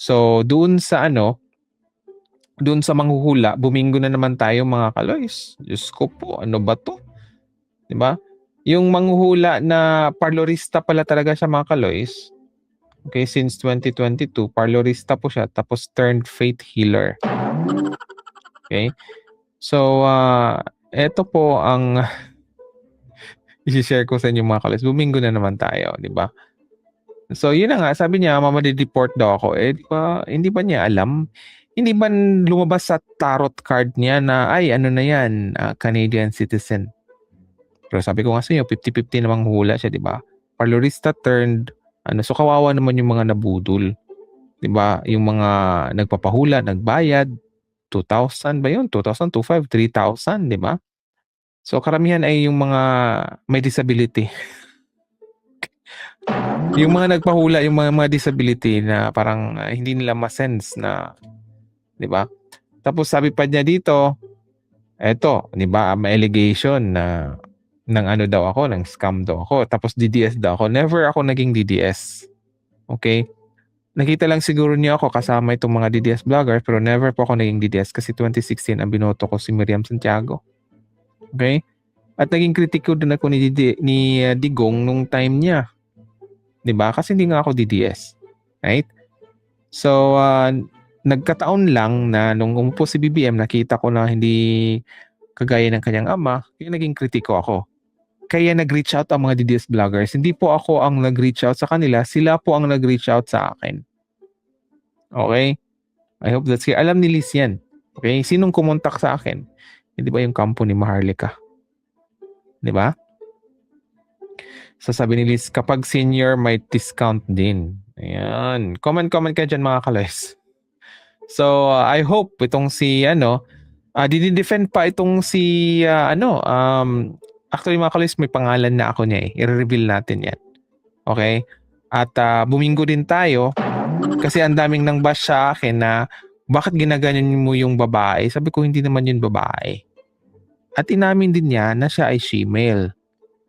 So, doon sa manghuhula, bumingo na naman tayo mga kaloys. Diyos ko po, ano ba to? 'Di ba? Yung manghuhula na parlorista pala talaga siya mga kaloys. Okay, since 2022, parlorista po siya tapos turned faith healer. Okay? So, eto po ang i-share ko sa inyo mga kaloys. Bumingo na naman tayo, 'di ba? So, yun na nga, sabi niya, mamadi-deport daw ako. Di ba, hindi ba niya alam? Hindi ba lumabas sa tarot card niya na, ay, ano na yan, Canadian citizen. Pero sabi ko nga sa inyo, 50-50 namang hula siya, di ba? Parlorista turned, so kawawa naman yung mga nabudol. Di ba? Yung mga nagpapahula, nagbayad, 2,000 ba yun? 2,000, 2,500, 3,000, di ba? So karamihan ay yung mga may disability. Yung mga nagpahula, yung mga disability na parang hindi nila ma-sense na, 'di ba? Tapos sabi pa niya dito, eto, 'di ba, may allegation na ng ano daw ako, ng scam daw ako. Tapos DDS daw ako. Never ako naging DDS. Okay? Nakita lang siguro niya ako kasama itong mga DDS vlogger pero never po ako naging DDS kasi 2016 ang binoto ko si Miriam Santiago. Okay? At naging kritiko din ako ni Digong nung time niya. 'Di ba? Kasi hindi nga ako DDS. Right? So, nagkataon lang na nung umupo si BBM, nakita ko na hindi kagaya ng kanyang ama, yung naging kritiko ako. Kaya nag-reach out ang mga DDS vloggers. Hindi po ako ang nag-reach out sa kanila, sila po ang nag-reach out sa akin. Okay? I hope that's clear. Alam ni Liz yan. Okay? Sinong kumontak sa akin? Hindi ba yung kampo ni Maharlika? Di ba? So sabi ni Liz, kapag senior, may discount din. Ayan. Comment ka dyan mga kaloys. So I hope itong si dinidefend pa itong si actually mga kaloys, may pangalan na ako niya eh. I-reveal natin yan. Okay? At bumingo din tayo kasi ang daming nang bash sa akin na bakit ginaganyan mo yung babae? Sabi ko hindi naman yun babae. At inamin din niya na siya ay female.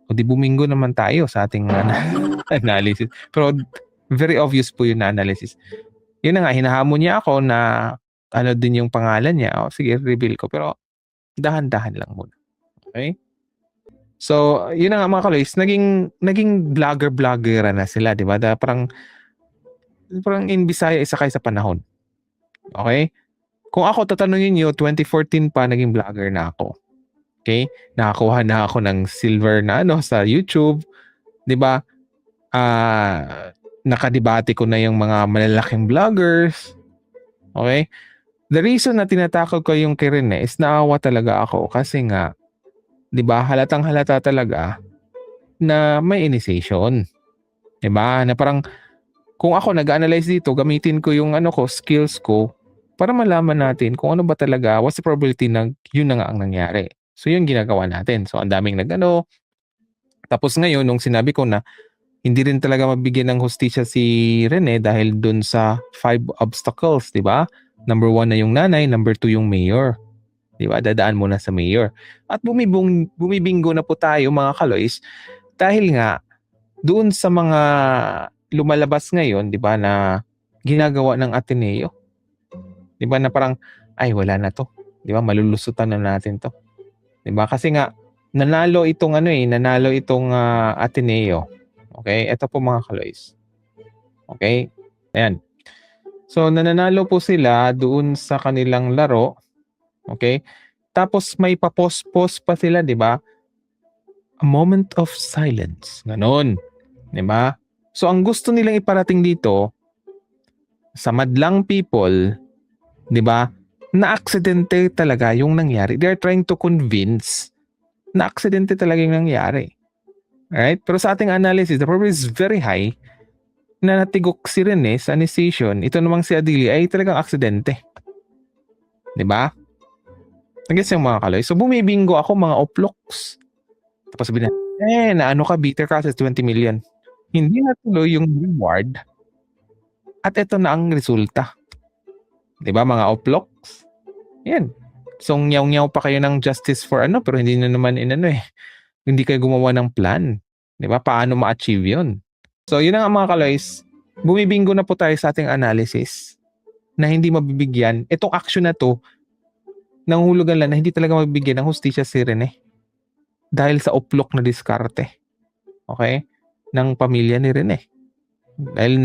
O di bumingo naman tayo sa ating analysis. Pero very obvious po yung analysis. Yun na nga, hinahamon niya ako na ano din yung pangalan niya. O sige, reveal ko. Pero dahan-dahan lang muna. Okay? So, yun na nga mga kaloys, naging vlogger na sila, di ba? Parang in Bisaya, isa kayo sa panahon. Okay? Kung ako tatanungin niyo, 2014 pa naging vlogger na ako. Okay? Nakakuha na ako ng silver na sa YouTube. 'Di ba? Nakadebate ko na yung mga malalaking vloggers. Okay? The reason na tinatakot ko yung kay Rene is naawa talaga ako kasi nga 'di ba? Halatang halata talaga na may initiation. 'Di ba? Na parang kung ako nag-analyze dito, gamitin ko yung skills ko para malaman natin kung ano ba talaga, what's the probability na yun na nga ang nangyari. So yun ginagawa natin. So ang daming tapos ngayon nung sinabi ko na hindi rin talaga mabigyan ng hustisya si Rene dahil dun sa 5 obstacles, di ba? Number 1 na yung nanay, number 2 yung mayor. Di ba? Dadaan muna sa mayor. At bumibingo na po tayo mga kaloys dahil nga doon sa mga lumalabas ngayon, di ba, na ginagawa ng Ateneo. Di ba na parang, ay wala na to. Di ba? Malulusutan na natin to. Diba? Kasi nga, nanalo itong Ateneo. Okay? Ito po mga kaloys. Okay? Ayan. So, nananalo po sila doon sa kanilang laro. Okay? Tapos may pa-post pa sila, di ba? A moment of silence. Ganon. Di ba? So, ang gusto nilang iparating dito, sa madlang people, di ba? Na aksidente talaga yung nangyari. They are trying to convince na aksidente talaga yung nangyari. Alright? Pero sa ating analysis, the probability is very high na natigok si Rene sa initiation. Ito namang si Adili ay talagang aksidente. Diba? Nag-guess yung mga kaloy. So bumibingo ako mga oploks. Tapos sabi na, naano ka, bitter ka sa 20 million. Hindi natuloy yung reward. At ito na ang resulta. Diba mga oploks? Yan. So nyaw-nyaw pa kayo ng justice for pero hindi na naman hindi kayo gumawa ng plan. 'Di ba? Paano ma-achieve 'yon? So yun na nga mga kaloys, bumibingo na po tayo sa ating analysis. na hindi mabibigyan. Itong action na 'to, nanguhulugan lang na hindi talaga mabibigyan ng hustisya si Rene dahil sa uplok na diskarte, okey, ng pamilya ni Rene. Dahil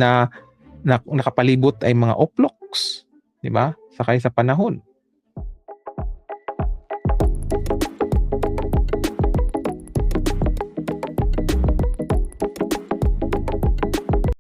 nakapalibot ay mga uploks, 'di ba, sakay sa panahon.